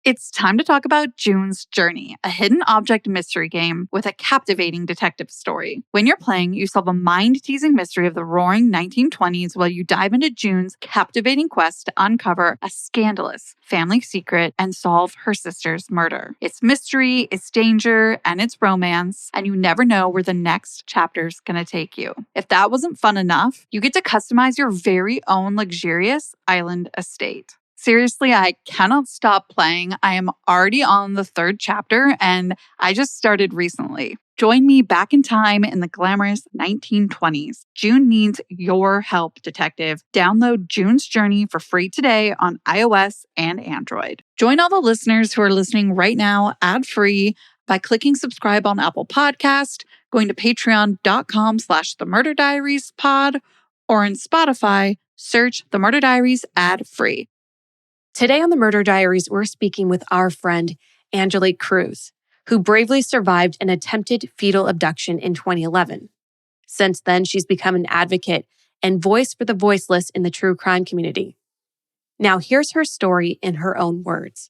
It's time to talk about June's Journey, a hidden object mystery game with a captivating detective story. When you're playing, you solve a mind-teasing mystery of the roaring 1920s while you dive into June's captivating quest to uncover a scandalous family secret and solve her sister's murder. It's mystery, it's danger, and it's romance, and you never know where the next chapter's gonna take you. If that wasn't fun enough, you get to customize your very own luxurious island estate. Seriously, I cannot stop playing. I am already on the 3rd chapter and I just started recently. Join me back in time in the glamorous 1920s. June needs your help, detective. Download June's Journey for free today on iOS and Android. Join all the listeners who are listening right now ad-free by clicking subscribe on Apple Podcast, going to patreon.com/The Murder Diaries pod, or in Spotify, search The Murder Diaries ad-free. Today on the Murder Diaries, we're speaking with our friend, Angelique Cruz, who bravely survived an attempted fetal abduction in 2011. Since then, she's become an advocate and voice for the voiceless in the true crime community. Now, here's her story in her own words.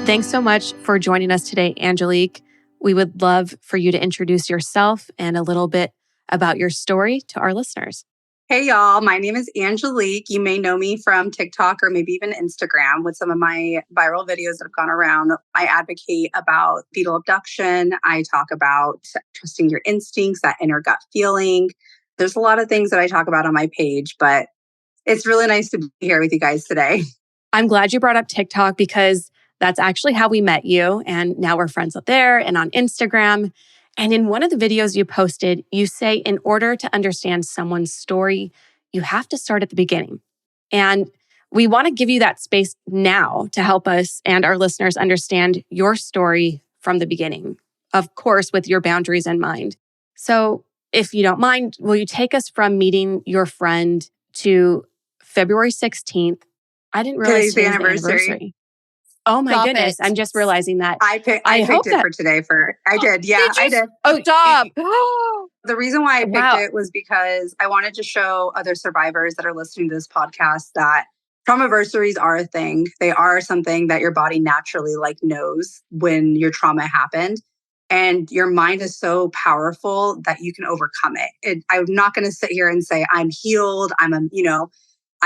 Thanks so much for joining us today, Angelique. We would love for you to introduce yourself and a little bit about your story to our listeners. Hey, y'all. My name is Angelique. You may know me from TikTok or maybe even Instagram with some of my viral videos that have gone around. I advocate about fetal abduction. I talk about trusting your instincts, that inner gut feeling. There's a lot of things that I talk about on my page, but it's really nice to be here with you guys today. I'm glad you brought up TikTok because that's actually how we met you. And now we're friends up there and on Instagram. And in one of the videos you posted, you say in order to understand someone's story, you have to start at the beginning. And we want to give you that space now to help us and our listeners understand your story from the beginning, of course, with your boundaries in mind. So if you don't mind, will you take us from meeting your friend to February 16th? I didn't realize Today's the anniversary. Oh my Stop goodness. it. I'm just realizing that. I picked it for today. I did. Yeah, I did. Oh, Stop. The reason why I picked Wow. it was because I wanted to show other survivors that are listening to this podcast that traumaversaries are a thing. They are something that your body naturally knows when your trauma happened. And your mind is so powerful that you can overcome it. I'm not going to sit here and say I'm healed.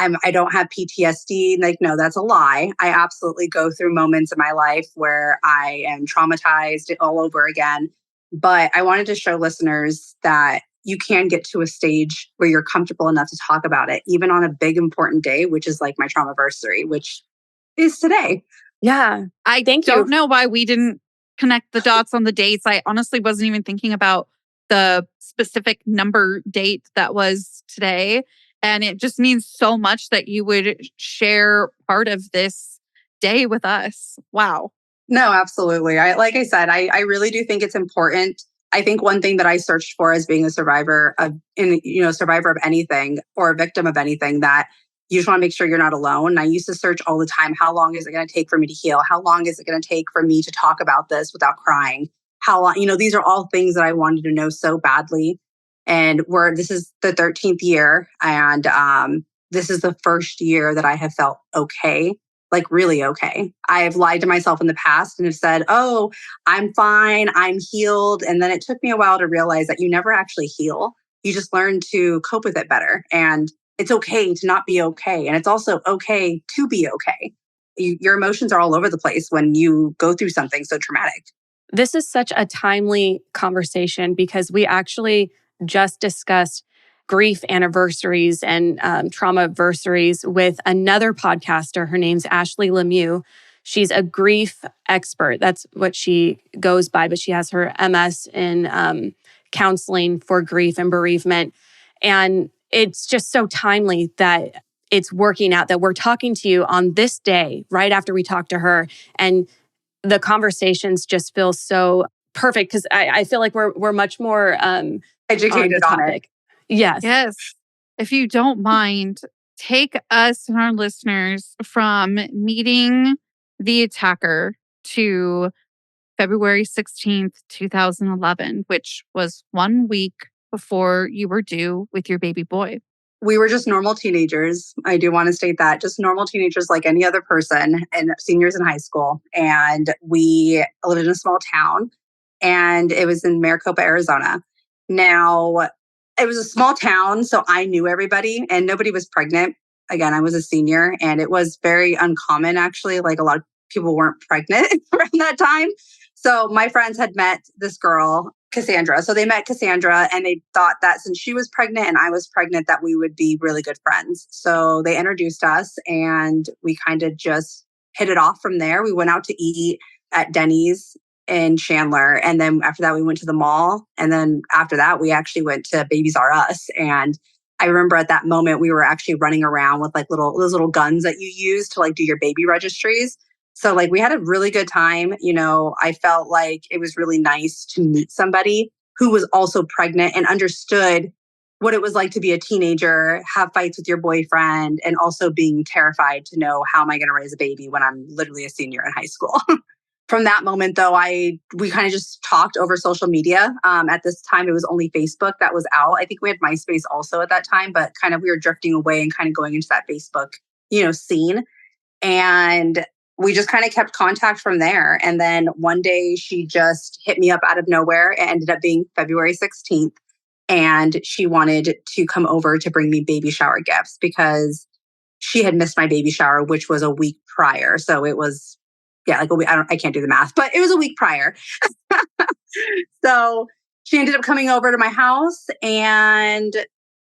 I don't have PTSD. No, that's a lie. I absolutely go through moments in my life where I am traumatized all over again. But I wanted to show listeners that you can get to a stage where you're comfortable enough to talk about it, even on a big important day, which is like my traumaversary, which is today. Yeah. I don't know why we didn't connect the dots on the dates. I honestly wasn't even thinking about the specific number date that was today. And it just means so much that you would share part of this day with us. Wow. No, absolutely. Like I said, I really do think it's important. I think one thing that I searched for as being a survivor of anything or a victim of anything, that you just want to make sure you're not alone. And I used to search all the time. How long is it going to take for me to heal? How long is it going to take for me to talk about this without crying? How long, these are all things that I wanted to know so badly. And this is the 13th year. And this is the first year that I have felt okay, really okay. I have lied to myself in the past and have said, oh, I'm fine, I'm healed. And then it took me a while to realize that you never actually heal. You just learn to cope with it better. And it's okay to not be okay. And it's also okay to be okay. Your emotions are all over the place when you go through something so traumatic. This is such a timely conversation because we actually just discussed grief anniversaries and traumaversaries with another podcaster. Her name's Ashley Lemieux. She's a grief expert. That's what she goes by, but she has her MS in counseling for grief and bereavement. And it's just so timely that it's working out, that we're talking to you on this day, right after we talked to her. And the conversations just feel so perfect because I feel like we're much more educated on it. Yes. Yes. If you don't mind, take us and our listeners from meeting the attacker to February 16th, 2011, which was 1 week before you were due with your baby boy? We were just normal teenagers. I do want to state that, just normal teenagers like any other person, and seniors in high school. And we lived in a small town, and it was in Maricopa, Arizona. Now, it was a small town, so I knew everybody and nobody was pregnant. Again, I was a senior, and it was very uncommon, actually. Like, a lot of people weren't pregnant around that time. So my friends had met this girl, Cassandra. So they met Cassandra, and they thought that since she was pregnant and I was pregnant, that we would be really good friends. So they introduced us, and we kind of just hit it off from there. We went out to eat at Denny's in Chandler. And then after that, we went to the mall. And then after that, we actually went to Babies R Us. And I remember at that moment, we were actually running around with like those little guns that you use to like do your baby registries. So like we had a really good time. You know, I felt like it was really nice to meet somebody who was also pregnant and understood what it was like to be a teenager, have fights with your boyfriend, and also being terrified to know, how am I going to raise a baby when I'm literally a senior in high school? From that moment, though, we kind of just talked over social media. At this time, it was only Facebook that was out. I think we had MySpace also at that time, but kind of we were drifting away and kind of going into that Facebook, scene. And we just kind of kept contact from there. And then one day she just hit me up out of nowhere. It ended up being February 16th. And she wanted to come over to bring me baby shower gifts because she had missed my baby shower, which was a week prior. So it was, yeah, like I can't do the math, but it was a week prior. So she ended up coming over to my house, and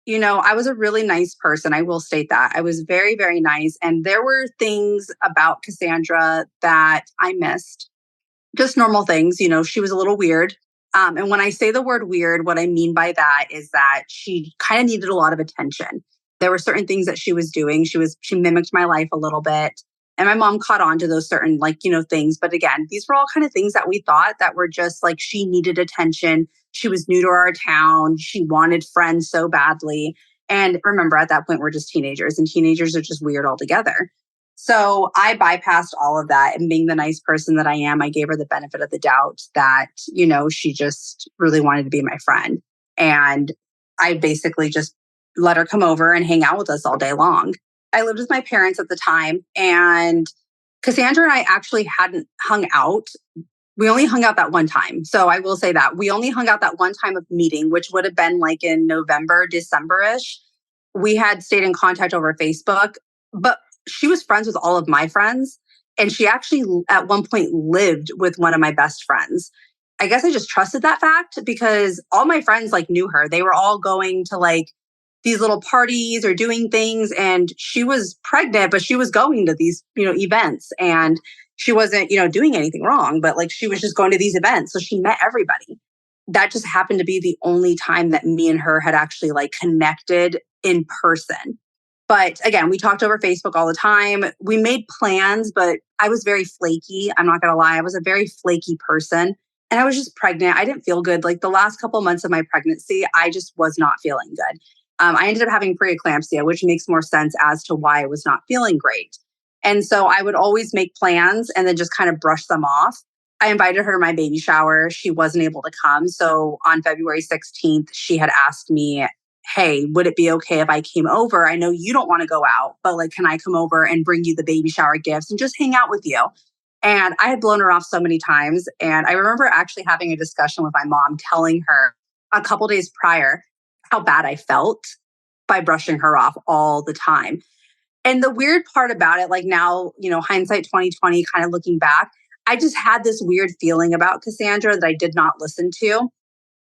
I was a really nice person. I will state that. I was very, very nice. And there were things about Cassandra that I missed. Just normal things. She was a little weird. And when I say the word weird, what I mean by that is that she kind of needed a lot of attention. There were certain things that she was doing. She mimicked my life a little bit. And my mom caught on to those certain things. But again, these were all kind of things that we thought that were just like, she needed attention. She was new to our town. She wanted friends so badly. And remember, at that point, we're just teenagers, and teenagers are just weird altogether. So I bypassed all of that, and being the nice person that I am, I gave her the benefit of the doubt that, she just really wanted to be my friend. And I basically just let her come over and hang out with us all day long. I lived with my parents at the time, and Cassandra and I actually hadn't hung out. We only hung out that one time. So I will say that we only hung out that one time of meeting, which would have been like in November, December-ish. We had stayed in contact over Facebook, but she was friends with all of my friends. And she actually at one point lived with one of my best friends. I guess I just trusted that fact because all my friends knew her. They were all going to these little parties or doing things. And she was pregnant, but she was going to these, events, and she wasn't, doing anything wrong, but she was just going to these events. So she met everybody. That just happened to be the only time that me and her had actually connected in person. But again, we talked over Facebook all the time. We made plans, but I was very flaky. I'm not going to lie. I was a very flaky person. And I was just pregnant. I didn't feel good. The last couple months of my pregnancy, I just was not feeling good. I ended up having preeclampsia, which makes more sense as to why I was not feeling great. And so I would always make plans and then just kind of brush them off. I invited her to my baby shower. She wasn't able to come. So on February 16th, she had asked me, hey, would it be okay if I came over? I know you don't want to go out, but can I come over and bring you the baby shower gifts and just hang out with you? And I had blown her off so many times. And I remember actually having a discussion with my mom, telling her a couple days prior how bad I felt by brushing her off all the time. And the weird part about it, now, hindsight 2020, kind of looking back, I just had this weird feeling about Cassandra that I did not listen to.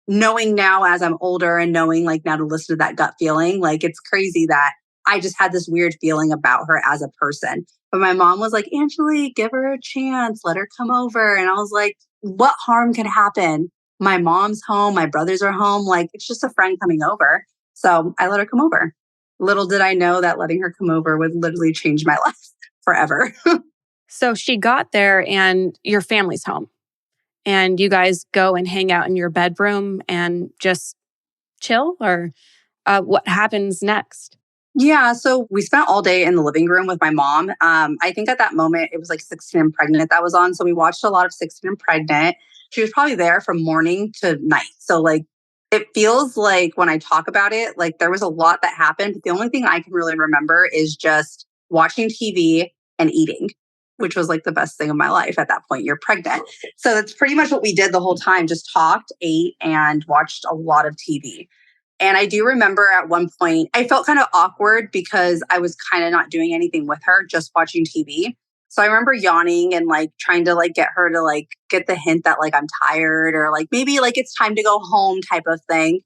Knowing now as I'm older and knowing now to listen to that gut feeling, it's crazy that I just had this weird feeling about her as a person. But my mom was like, Angelique, give her a chance, let her come over. And I was like, what harm could happen? My mom's home, my brothers are home. It's just a friend coming over. So I let her come over. Little did I know that letting her come over would literally change my life forever. So she got there and your family's home. And you guys go and hang out in your bedroom and just chill? Or what happens next? Yeah, so we spent all day in the living room with my mom. I think at that moment, it was 16 and Pregnant that was on. So we watched a lot of 16 and Pregnant. She was probably there from morning to night. So it feels like when I talk about it, like there was a lot that happened. But the only thing I can really remember is just watching TV and eating, which was like the best thing of my life at that point. You're pregnant. So that's pretty much what we did the whole time. Just talked, ate, and watched a lot of TV. And I do remember at one point, I felt kind of awkward because I was kind of not doing anything with her, just watching TV. So I remember yawning and like trying to like get her to like get the hint that like I'm tired or like maybe like it's time to go home type of thing.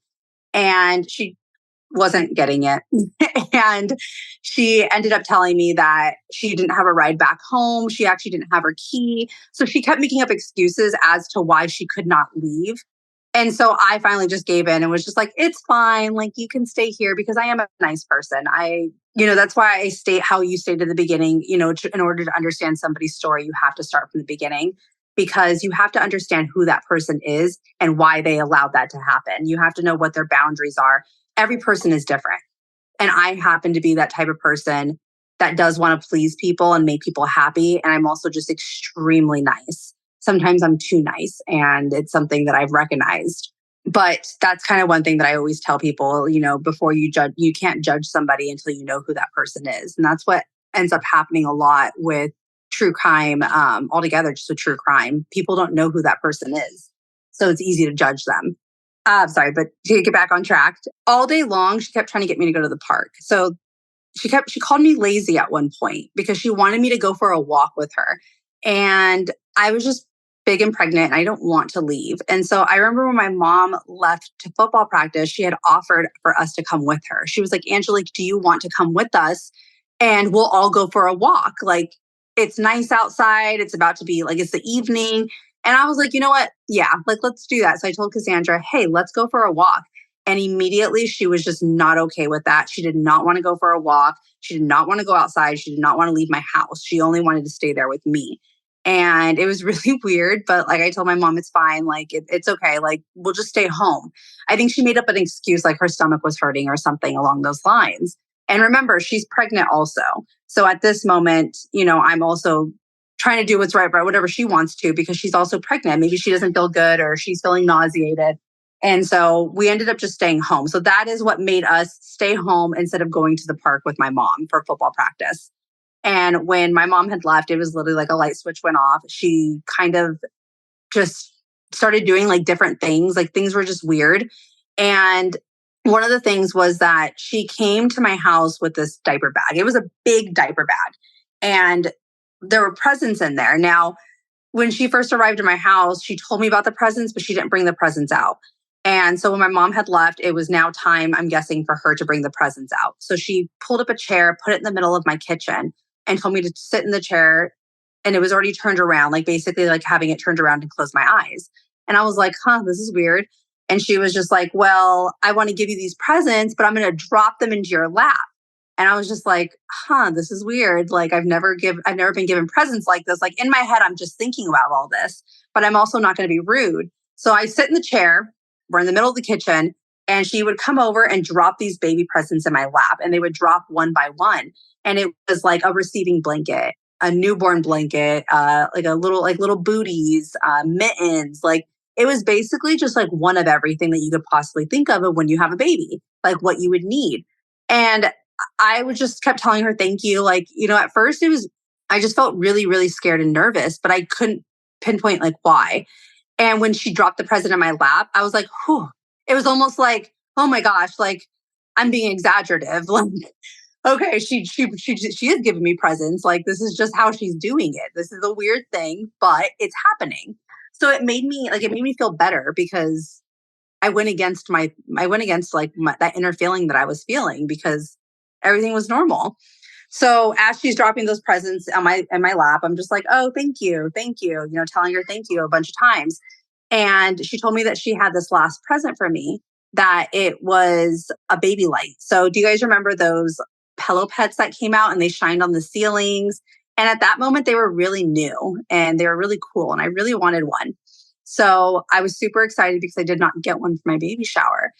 And she wasn't getting it. And she ended up telling me that she didn't have a ride back home. She actually didn't have her key. So she kept making up excuses as to why she could not leave. And so I finally just gave in and was just like, it's fine. Like, you can stay here because I am a nice person. That's why I state how you stated at the beginning, in order to understand somebody's story, you have to start from the beginning because you have to understand who that person is and why they allowed that to happen. You have to know what their boundaries are. Every person is different. And I happen to be that type of person that does want to please people and make people happy. And I'm also just extremely nice. Sometimes I'm too nice, and it's something that I've recognized. But that's kind of one thing that I always tell people, before you judge, you can't judge somebody until you know who that person is. And that's what ends up happening a lot with true crime altogether, just with true crime. People don't know who that person is. So it's easy to judge them. Sorry, but to get back on track, all day long, she kept trying to get me to go to the park. So she called me lazy at one point because she wanted me to go for a walk with her. And I was just big and pregnant and I don't want to leave. And so I remember when my mom left to football practice, she had offered for us to come with her. She was like, Angelique, do you want to come with us? And we'll all go for a walk. Like, it's nice outside. It's about to be like, it's the evening. And I was like, you know what? Yeah, like, let's do that. So I told Cassandra, hey, let's go for a walk. And immediately she was just not okay with that. She did not want to go for a walk. She did not want to go outside. She did not want to leave my house. She only wanted to stay there with me. And it was really weird. But like I told my mom, it's fine. Like, it's okay. Like, we'll just stay home. I think she made up an excuse like her stomach was hurting or something along those lines. And remember, she's pregnant also. So at this moment, I'm also trying to do what's right by whatever she wants to because she's also pregnant. Maybe she doesn't feel good or she's feeling nauseated. And so we ended up just staying home. So that is what made us stay home instead of going to the park with my mom for football practice. And when my mom had left, it was literally like a light switch went off. She kind of just started doing like different things. Like, things were just weird. And one of the things was that she came to my house with this diaper bag. It was a big diaper bag. And there were presents in there. Now, when she first arrived at my house, she told me about the presents, but she didn't bring the presents out. And so when my mom had left, it was now time, I'm guessing, for her to bring the presents out. So she pulled up a chair, put it in the middle of my kitchen, and told me to sit in the chair. And it was already turned around, like basically like having it turned around and close my eyes. And I was like, this is weird. And she was just like, well, I want to give you these presents, but I'm going to drop them into your lap. And I was just like, this is weird. Like, I've never been given presents like this. Like, in my head, I'm just thinking about all this, but I'm also not going to be rude. So I sit in the chair. We're in the middle of the kitchen, and she would come over and drop these baby presents in my lap, and they would drop one by one. And it was like a receiving blanket, a newborn blanket, like little booties, mittens. Like, it was basically just like one of everything that you could possibly think of when you have a baby, like what you would need. And I would just kept telling her, thank you. Like, at first I just felt really, really scared and nervous, but I couldn't pinpoint like why. And when she dropped the present in my lap, I was like, whew. It was almost like, oh my gosh, like, I'm being exaggerative. Like, okay, she is giving me presents. Like, this is just how she's doing it. This is a weird thing, but it's happening. So it made me feel better because I went against that inner feeling that I was feeling because everything was normal. So as she's dropping those presents in my lap, I'm just like, oh, thank you. Telling her thank you a bunch of times. And she told me that she had this last present for me, that it was a baby light. So do you guys remember those pillow pets that came out and they shined on the ceilings? And at that moment, they were really new and they were really cool. And I really wanted one. So I was super excited because I did not get one for my baby shower.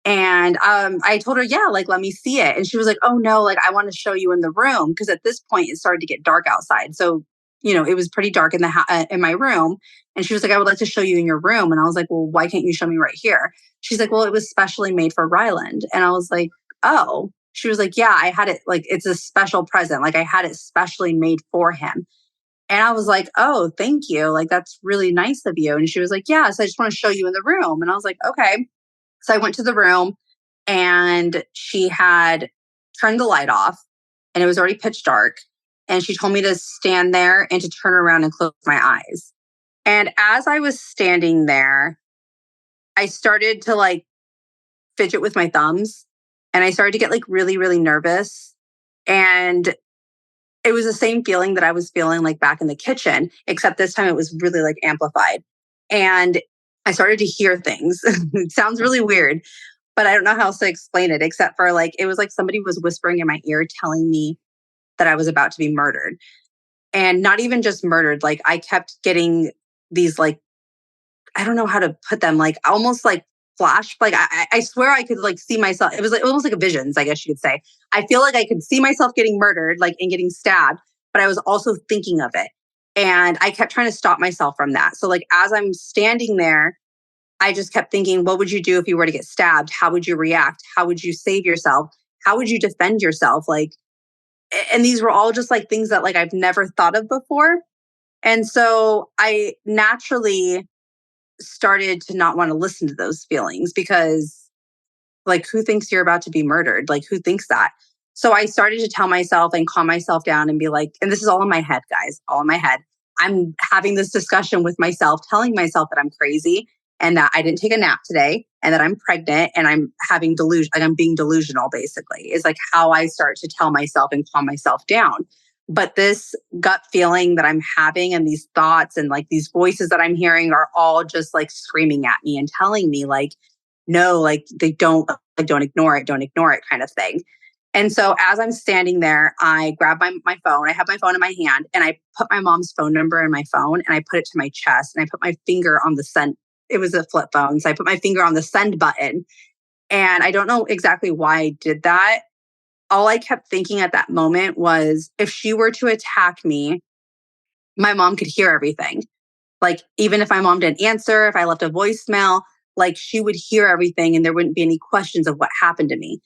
And I told her, yeah, like, let me see it. And she was like, oh no, like, I want to show you in the room. Because at this point it started to get dark outside. So, it was pretty dark in my room. And she was like, I would like to show you in your room. And I was like, well, why can't you show me right here? She's like, well, it was specially made for Ryland. And I was like, oh. She was like, yeah, I had it, like, it's a special present. Like, I had it specially made for him. And I was like, oh, thank you. Like, that's really nice of you. And she was like, yeah, so I just want to show you in the room. And I was like, okay. So I went to the room and she had turned the light off and it was already pitch dark. And she told me to stand there and to turn around and close my eyes. And as I was standing there, I started to like fidget with my thumbs and I started to get like really, really nervous. And it was the same feeling that I was feeling like back in the kitchen, except this time it was really like amplified. And I started to hear things. It sounds really weird, but I don't know how else to explain it, except for like, it was like somebody was whispering in my ear telling me that I was about to be murdered. And not even just murdered, like I kept getting these like, I don't know how to put them, like almost like flash. Like I swear I could like see myself. It was like almost like a visions, I guess you could say. I feel like I could see myself getting murdered, like and getting stabbed, but I was also thinking of it. And I kept trying to stop myself from that. So like as I'm standing there, I just kept thinking, what would you do if you were to get stabbed? How would you react? How would you save yourself? How would you defend yourself? Like, and these were all just like things that like I've never thought of before. And so I naturally started to not want to listen to those feelings because like who thinks you're about to be murdered? Like who thinks that? So I started to tell myself and calm myself down and be like, and this is all in my head, guys, all in my head. I'm having this discussion with myself, telling myself that I'm crazy and that I didn't take a nap today and that I'm pregnant and I'm having delusion, like I'm being delusional basically is like how I start to tell myself and calm myself down. But this gut feeling that I'm having and these thoughts and like these voices that I'm hearing are all just like screaming at me and telling me like, no, like don't ignore it kind of thing. And so as I'm standing there, I grab my phone. I have my phone in my hand and I put my mom's phone number in my phone and I put it to my chest and I put my finger on the send. It was a flip phone. So I put my finger on the send button and I don't know exactly why I did that. All I kept thinking at that moment was if she were to attack me, my mom could hear everything. Like, even if my mom didn't answer, if I left a voicemail, like she would hear everything and there wouldn't be any questions of what happened to me.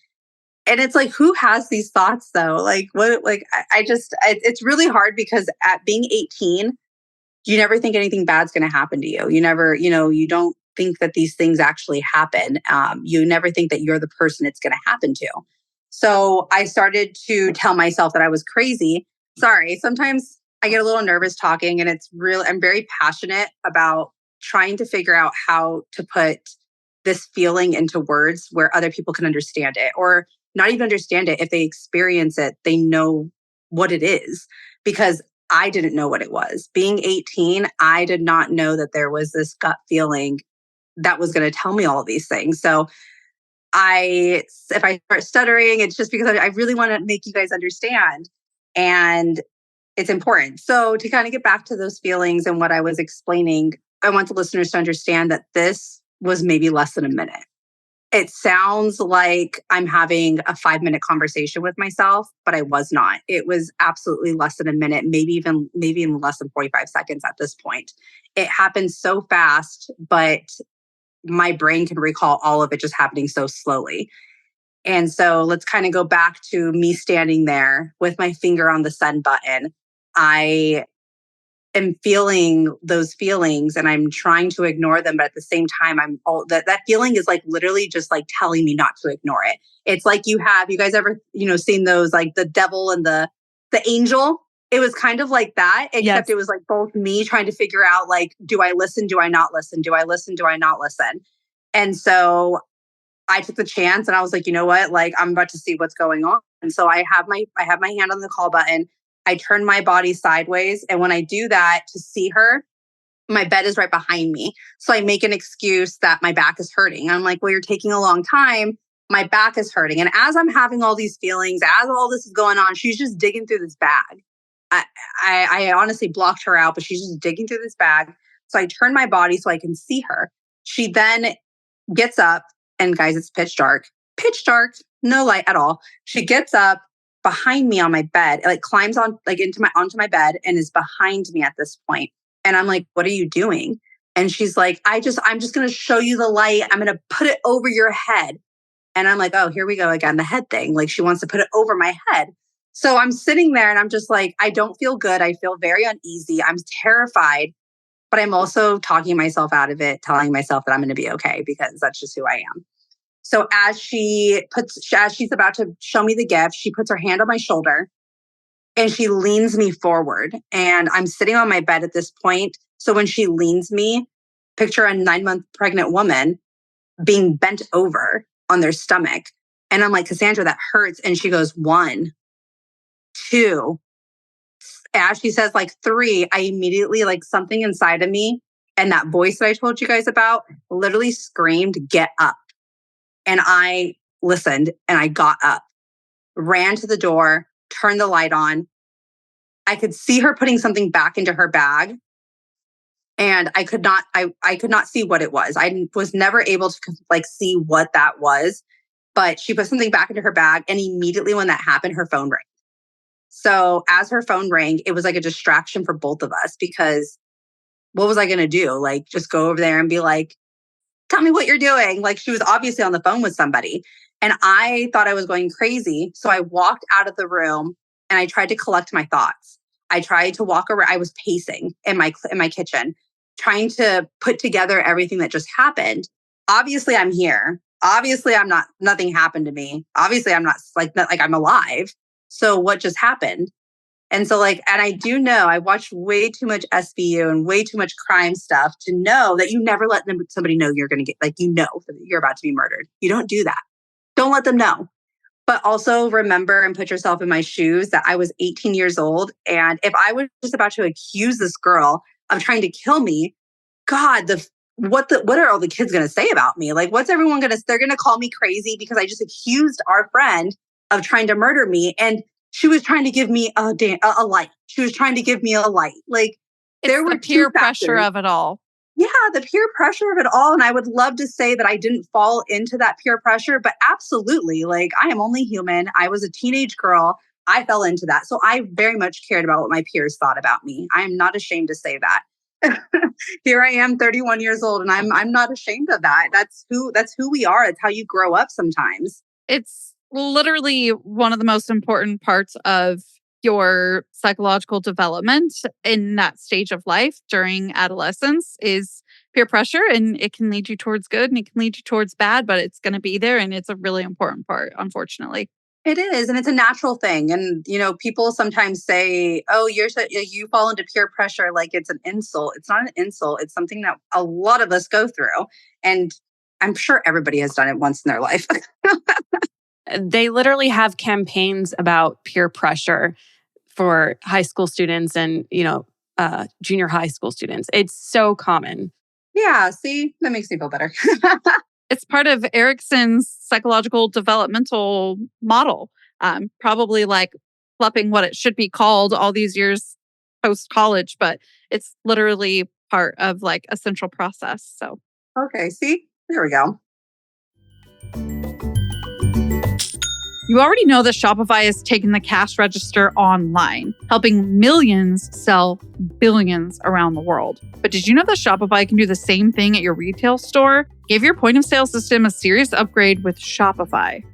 And it's like, who has these thoughts though? Like, what, like, it's really hard because at being 18, you never think anything bad's going to happen to you. You never, you don't think that these things actually happen. You never think that you're the person it's going to happen to. So I started to tell myself that I was crazy. Sorry, sometimes I get a little nervous talking and I'm very passionate about trying to figure out how to put this feeling into words where other people can understand it or not even understand it. If they experience it, they know what it is because I didn't know what it was. Being 18, I did not know that there was this gut feeling that was going to tell me all of these things. So if I start stuttering, it's just because I really want to make you guys understand. And it's important. So to kind of get back to those feelings and what I was explaining, I want the listeners to understand that this was maybe less than a minute. It sounds like I'm having a 5-minute conversation with myself, but I was not. It was absolutely less than a minute, maybe even less than 45 seconds at this point. It happened so fast, but my brain can recall all of it just happening so slowly. And so let's kind of go back to me standing there with my finger on the send button. I am feeling those feelings and I'm trying to ignore them, but at the same time, that feeling is like literally just like telling me not to ignore it. It's like you guys ever, seen those like the devil and the angel? It was kind of like that, except It was like both me trying to figure out like, do I listen? Do I not listen? Do I listen? Do I not listen? And so I took the chance and I was like, you know what? Like, I'm about to see what's going on. And so I have my hand on the call button. I turn my body sideways. And when I do that to see her, my bed is right behind me. So I make an excuse that my back is hurting. I'm like, well, you're taking a long time. My back is hurting. And as I'm having all these feelings, as all this is going on, she's just digging through this bag. I honestly blocked her out, but she's just digging through this bag. So I turn my body so I can see her. She then gets up and guys, it's pitch dark, no light at all. She gets up behind me on my bed. It like climbs on like onto my bed and is behind me at this point. And I'm like, what are you doing? And she's like, I'm just going to show you the light. I'm going to put it over your head. And I'm like, oh, here we go again, the head thing. Like she wants to put it over my head. So I'm sitting there and I'm just like, I don't feel good. I feel very uneasy. I'm terrified, but I'm also talking myself out of it, telling myself that I'm going to be okay because that's just who I am. So as she's about to show me the gift, she puts her hand on my shoulder and she leans me forward. And I'm sitting on my bed at this point. So when she leans me, picture a 9-month pregnant woman being bent over on their stomach. And I'm like, Cassandra, that hurts. And she goes, 1, 2. As she says like 3, I immediately like something inside of me and that voice that I told you guys about literally screamed, get up. And I listened and I got up, ran to the door, turned the light on. I could see her putting something back into her bag. And I could not see what it was. I was never able to like see what that was, but she put something back into her bag. And immediately when that happened, her phone rang. So as her phone rang, it was like a distraction for both of us because what was I going to do? Like just go over there and be like, tell me what you're doing. Like she was obviously on the phone with somebody. And I thought I was going crazy. So I walked out of the room and I tried to collect my thoughts. I tried to walk around. I was pacing in my kitchen, trying to put together everything that just happened. Obviously, I'm here. Obviously, nothing happened to me. Obviously, I'm not like I'm alive. So what just happened? And so and I do know I watched way too much SVU and way too much crime stuff to know that you never let somebody know you're going to get, that you're about to be murdered. You don't do that. Don't let them know. But also remember and put yourself in my shoes that I was 18 years old. And if I was just about to accuse this girl of trying to kill me, God, what are all the kids going to say about me? Like, what's everyone going to, they're going to call me crazy because I just accused our friend of trying to murder me. And she was trying to give me a light. She was trying to give me a light. Like there were the peer pressure of it all. Yeah, the peer pressure of it all. And I would love to say that I didn't fall into that peer pressure, but absolutely. Like I am only human. I was a teenage girl. I fell into that. So I very much cared about what my peers thought about me. I am not ashamed to say that. Here I am, 31 years old, and I'm not ashamed of that. That's who we are. It's how you grow up sometimes. It's literally one of the most important parts of your psychological development in that stage of life during adolescence is peer pressure, and it can lead you towards good and it can lead you towards bad, but it's going to be there and it's a really important part, unfortunately. It is, and it's a natural thing. And, people sometimes say, oh, you fall into peer pressure like it's an insult. It's not an insult. It's something that a lot of us go through. And I'm sure everybody has done it once in their life. They literally have campaigns about peer pressure for high school students and, junior high school students. It's so common. Yeah, see, that makes me feel better. It's part of Erickson's psychological developmental model, probably like flipping what it should be called all these years post-college, but it's literally part of like a central process. So, okay, see, there we go. You already know that Shopify has taken the cash register online, helping millions sell billions around the world. But did you know that Shopify can do the same thing at your retail store? Give your point of sale system a serious upgrade with Shopify.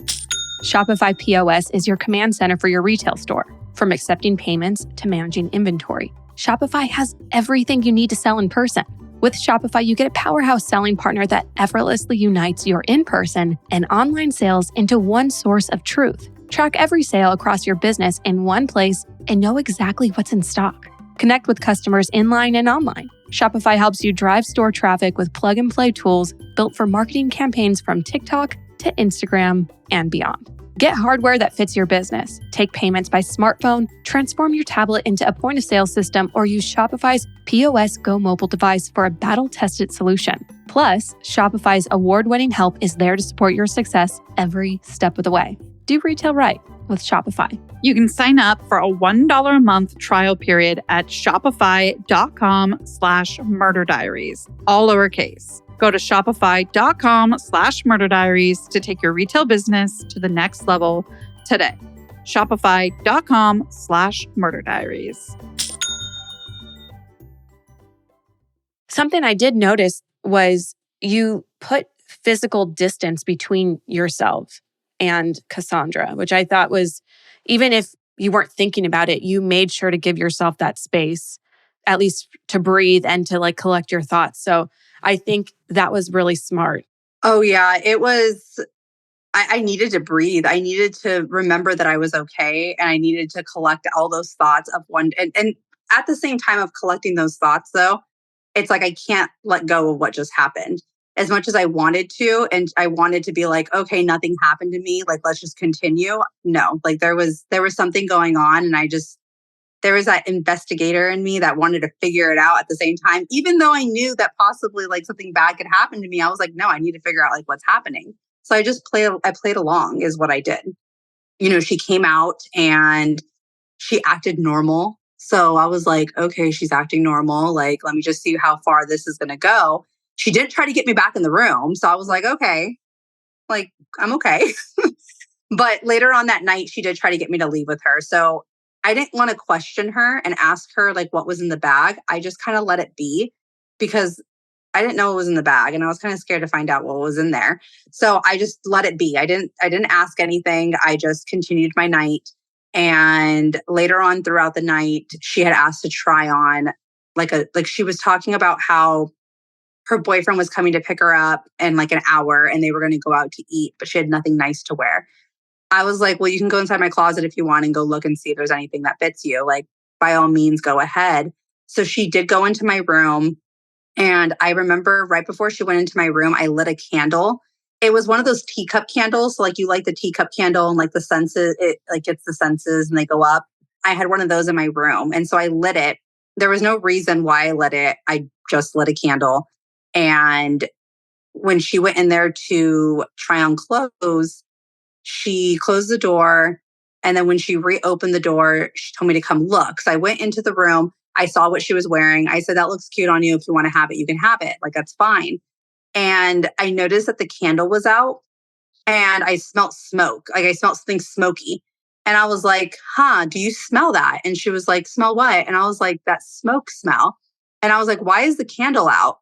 Shopify POS is your command center for your retail store. From accepting payments to managing inventory, Shopify has everything you need to sell in person. With Shopify, you get a powerhouse selling partner that effortlessly unites your in-person and online sales into one source of truth. Track every sale across your business in one place and know exactly what's in stock. Connect with customers inline and online. Shopify helps you drive store traffic with plug-and-play tools built for marketing campaigns from TikTok to Instagram and beyond. Get hardware that fits your business. Take payments by smartphone, transform your tablet into a point-of-sale system, or use Shopify's POS Go mobile device for a battle-tested solution. Plus, Shopify's award-winning help is there to support your success every step of the way. Do retail right with Shopify. You can sign up for a $1 a month trial period at shopify.com/Murder Diaries, all lowercase. Go to shopify.com/Murder Diaries to take your retail business to the next level today. Shopify.com/Murder Diaries. Something I did notice was you put physical distance between yourself and Cassandra, which I thought was, even if you weren't thinking about it, you made sure to give yourself that space, at least to breathe and to like collect your thoughts. So I think that was really smart. Oh, yeah. It was, I needed to breathe. I needed to remember that I was okay. And I needed to collect all those thoughts of one. And at the same time of collecting those thoughts, though, it's like I can't let go of what just happened as much as I wanted to. And I wanted to be like, okay, nothing happened to me. Like, let's just continue. No, like there was something going on. And there was that investigator in me that wanted to figure it out at the same time. Even though I knew that possibly like something bad could happen to me, I was like, no, I need to figure out like what's happening. So I played along is what I did. You know, she came out and she acted normal. So I was like, okay, she's acting normal. Like, let me just see how far this is going to go. She didn't try to get me back in the room. So I was like, okay, like, I'm okay. But later on that night, she did try to get me to leave with her. So I didn't want to question her and ask her like what was in the bag. I just kind of let it be because I didn't know what was in the bag and I was kind of scared to find out what was in there. So I just let it be. I didn't ask anything. I just continued my night. And later on throughout the night, she had asked to try on like she was talking about how her boyfriend was coming to pick her up in like an hour and they were going to go out to eat, but she had nothing nice to wear. I was like, well, you can go inside my closet if you want and go look and see if there's anything that fits you. Like, by all means, go ahead. So she did go into my room. And I remember right before she went into my room, I lit a candle. It was one of those teacup candles. So like you light the teacup candle and like the senses, it like gets the senses and they go up. I had one of those in my room. And so I lit it. There was no reason why I lit it. I just lit a candle. And when she went in there to try on clothes, she closed the door. And then when she reopened the door, she told me to come look. So I went into the room. I saw what she was wearing. I said, that looks cute on you. If you want to have it, you can have it. Like, that's fine. And I noticed that the candle was out and I smelled smoke. Like I smelled something smoky. And I was like, do you smell that? And she was like, smell what? And I was like, that smoke smell. And I was like, why is the candle out?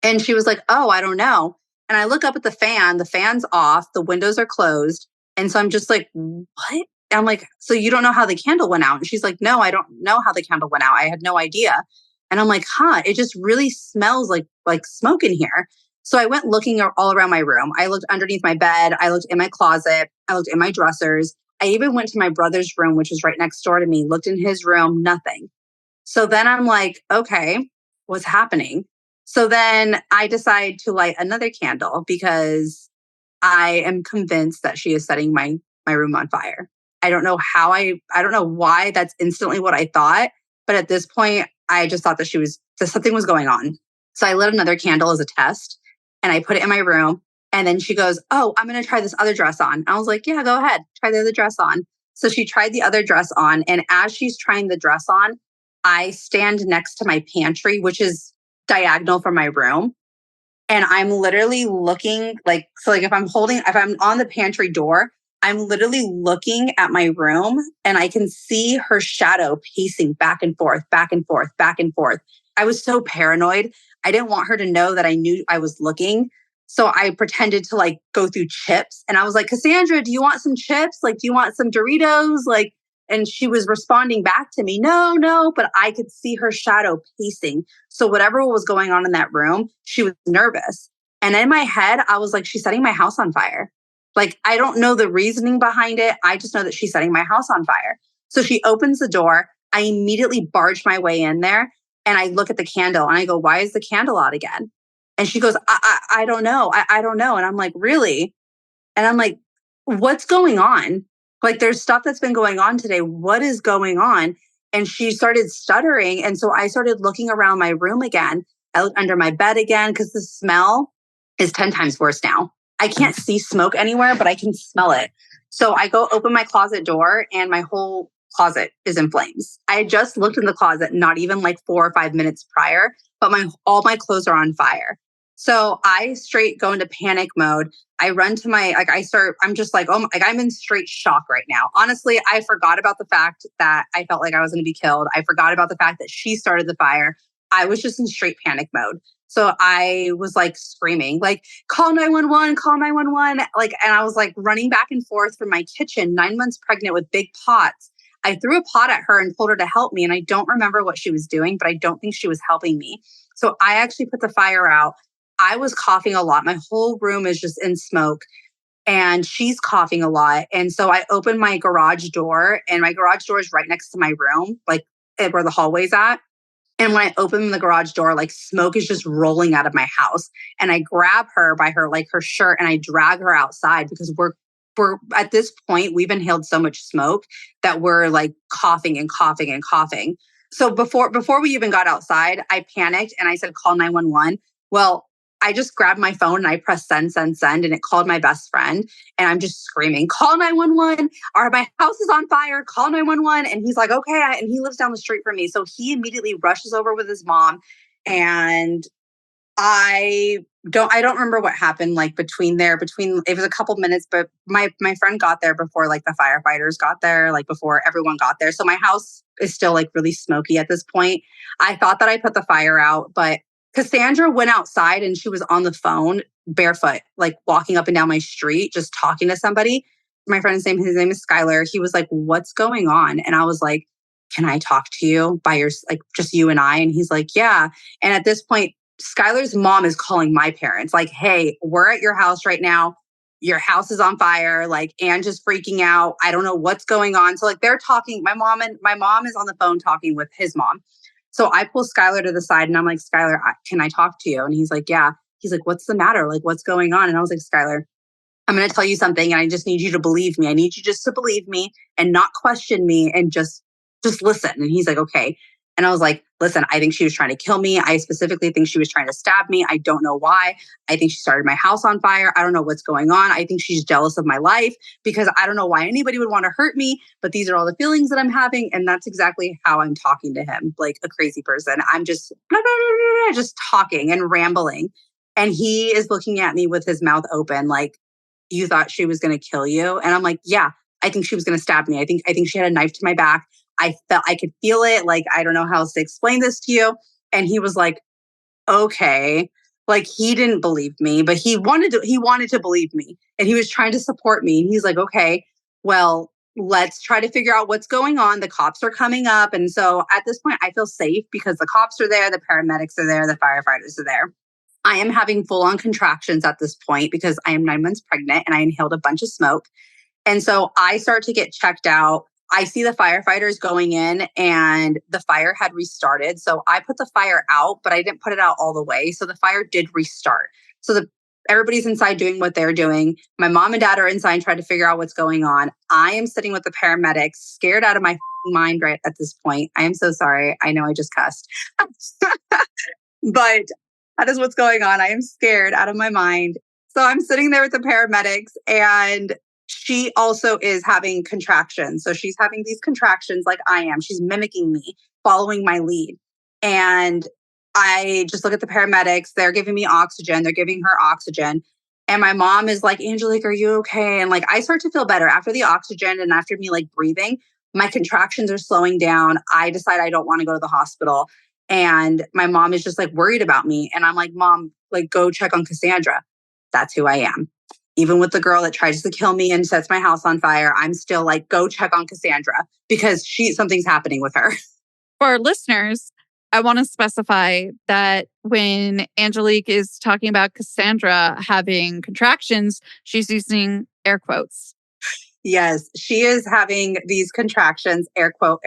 And she was like, oh, I don't know. And I look up at the fan's off, the windows are closed. And so I'm just like, what? And I'm like, so you don't know how the candle went out? And she's like, no, I don't know how the candle went out. I had no idea. And I'm like, it just really smells like smoke in here. So I went looking all around my room. I looked underneath my bed. I looked in my closet. I looked in my dressers. I even went to my brother's room, which was right next door to me, looked in his room, nothing. So then I'm like, okay, what's happening? So then I decide to light another candle because I am convinced that she is setting my room on fire. I don't know how I don't know why that's instantly what I thought. But at this point, I just thought that something was going on. So I lit another candle as a test and I put it in my room. And then she goes, oh, I'm going to try this other dress on. I was like, yeah, go ahead. Try the other dress on. So she tried the other dress on. And as she's trying the dress on, I stand next to my pantry, which is diagonal from my room. And I'm literally looking if I'm on the pantry door, I'm literally looking at my room and I can see her shadow pacing back and forth, back and forth, back and forth. I was so paranoid. I didn't want her to know that I knew I was looking. So I pretended to like go through chips and I was like, Cassandra, do you want some chips? Like, do you want some Doritos? Like, and she was responding back to me, no, but I could see her shadow pacing. So whatever was going on in that room, she was nervous. And in my head, I was like, she's setting my house on fire. Like, I don't know the reasoning behind it. I just know that she's setting my house on fire. So she opens the door. I immediately barge my way in there and I look at the candle and I go, why is the candle out again? And she goes, I don't know. I don't know. And I'm like, really? And I'm like, what's going on? Like, there's stuff that's been going on today. What is going on? And she started stuttering. And so I started looking around my room again. I looked under my bed again because the smell is 10 times worse now. I can't see smoke anywhere, but I can smell it. So I go open my closet door and my whole closet is in flames. I had just looked in the closet, not even like 4 or 5 minutes prior, but all my clothes are on fire. So I straight go into panic mode. I run to I'm just like, I'm in straight shock right now. Honestly, I forgot about the fact that I felt like I was going to be killed. I forgot about the fact that she started the fire. I was just in straight panic mode. So I was like screaming, like, call 911, call 911. Like, and I was like running back and forth from my kitchen, 9 months pregnant with big pots. I threw a pot at her and told her to help me. And I don't remember what she was doing, but I don't think she was helping me. So I actually put the fire out. I was coughing a lot. My whole room is just in smoke and she's coughing a lot. And so I opened my garage door, and my garage door is right next to my room, like where the hallway's at. And when I open the garage door, like smoke is just rolling out of my house. And I grab her by her, like her shirt, and I drag her outside because we're at this point, we've inhaled so much smoke that we're like coughing and coughing and coughing. So before we even got outside, I panicked and I said, call 911. Well, I just grabbed my phone and I pressed send, and it called my best friend. And I'm just screaming, call 911, or my house is on fire, call 911. And he's like, okay. And he lives down the street from me. So he immediately rushes over with his mom. And I don't remember what happened like between it was a couple minutes, but my friend got there before like the firefighters got there, like before everyone got there. So my house is still like really smoky at this point. I thought that I put the fire out, but Cassandra went outside and she was on the phone barefoot, like walking up and down my street, just talking to somebody. My friend's name, his name is Skylar. He was like, what's going on? And I was like, can I talk to you like just you and I? And he's like, yeah. And at this point, Skylar's mom is calling my parents like, hey, we're at your house right now. Your house is on fire. Like, Ange is freaking out. I don't know what's going on. So like they're talking. My mom is on the phone talking with his mom. So I pull Skylar to the side and I'm like, Skylar, can I talk to you? And he's like, yeah. He's like, what's the matter? Like, what's going on? And I was like, Skylar, I'm going to tell you something. And I just need you to believe me. I need you just to believe me and not question me and just listen. And he's like, okay. And I was like, listen, I think she was trying to kill me. I specifically think she was trying to stab me. I don't know why. I think she started my house on fire. I don't know what's going on. I think she's jealous of my life because I don't know why anybody would want to hurt me. But these are all the feelings that I'm having. And that's exactly how I'm talking to him, like a crazy person. I'm just talking and rambling. And he is looking at me with his mouth open, like, you thought she was going to kill you? And I'm like, yeah, I think she was going to stab me. I think she had a knife to my back. I could feel it. Like, I don't know how else to explain this to you. And he was like, okay. Like, he didn't believe me, but he wanted to believe me. And he was trying to support me. And he's like, okay, well, let's try to figure out what's going on. The cops are coming up. And so at this point, I feel safe because the cops are there. The paramedics are there. The firefighters are there. I am having full-on contractions at this point because I am 9 months pregnant and I inhaled a bunch of smoke. And so I start to get checked out. I see the firefighters going in and the fire had restarted. So I put the fire out, but I didn't put it out all the way. So the fire did restart. So everybody's inside doing what they're doing. My mom and dad are inside trying to figure out what's going on. I am sitting with the paramedics, scared out of my mind right at this point. I am so sorry. I know I just cussed. But that is what's going on. I am scared out of my mind. So I'm sitting there with the paramedics and she also is having contractions. So she's having these contractions like I am. She's mimicking me, following my lead. And I just look at the paramedics. They're giving me oxygen. They're giving her oxygen. And my mom is like, Angelique, are you okay? And like, I start to feel better after the oxygen and after me like breathing. My contractions are slowing down. I decide I don't want to go to the hospital. And my mom is just like worried about me. And I'm like, Mom, like go check on Cassandra. That's who I am. Even with the girl that tries to kill me and sets my house on fire, I'm still like, go check on Cassandra because something's happening with her. For our listeners, I want to specify that when Angelique is talking about Cassandra having contractions, she's using air quotes. Yes, she is having these contractions, air quote,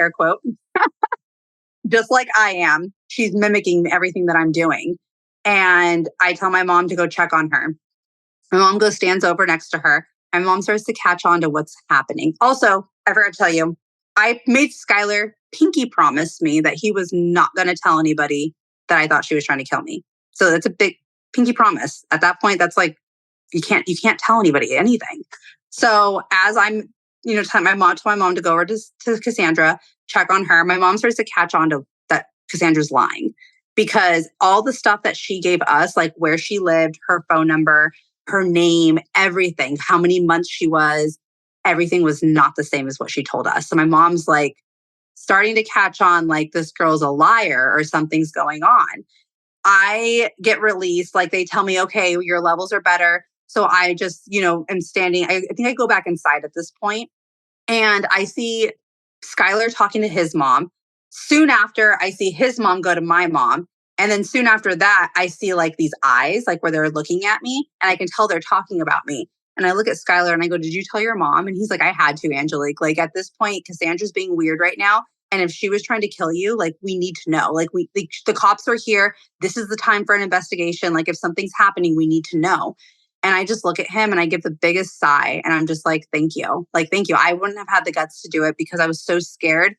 just like I am. She's mimicking everything that I'm doing. And I tell my mom to go check on her. My mom stands over next to her. My mom starts to catch on to what's happening. Also, I forgot to tell you, I made Skylar pinky promise me that he was not going to tell anybody that I thought she was trying to kill me. So that's a big pinky promise. At that point, that's like, you can't tell anybody anything. So as I'm, telling my mom to go over to Cassandra, check on her, my mom starts to catch on to that Cassandra's lying. because all the stuff that she gave us, like where she lived, her phone number, her name, everything, how many months she was, everything was not the same as what she told us. So my mom's like starting to catch on, like, this girl's a liar or something's going on. I get released. Like, they tell me, okay, your levels are better. So I just, am standing. I think I go back inside at this point, and I see Skylar talking to his mom. Soon after, I see his mom go to my mom. And then soon after that, I see like these eyes, like where they're looking at me, and I can tell they're talking about me. And I look at Skylar and I go, "Did you tell your mom?" And he's like, "I had to, Angelique. Like, at this point, Cassandra's being weird right now. And if she was trying to kill you, like, we need to know. Like, the cops are here. This is the time for an investigation. Like, if something's happening, we need to know." And I just look at him and I give the biggest sigh. And I'm just like, "Thank you. Like, thank you." I wouldn't have had the guts to do it because I was so scared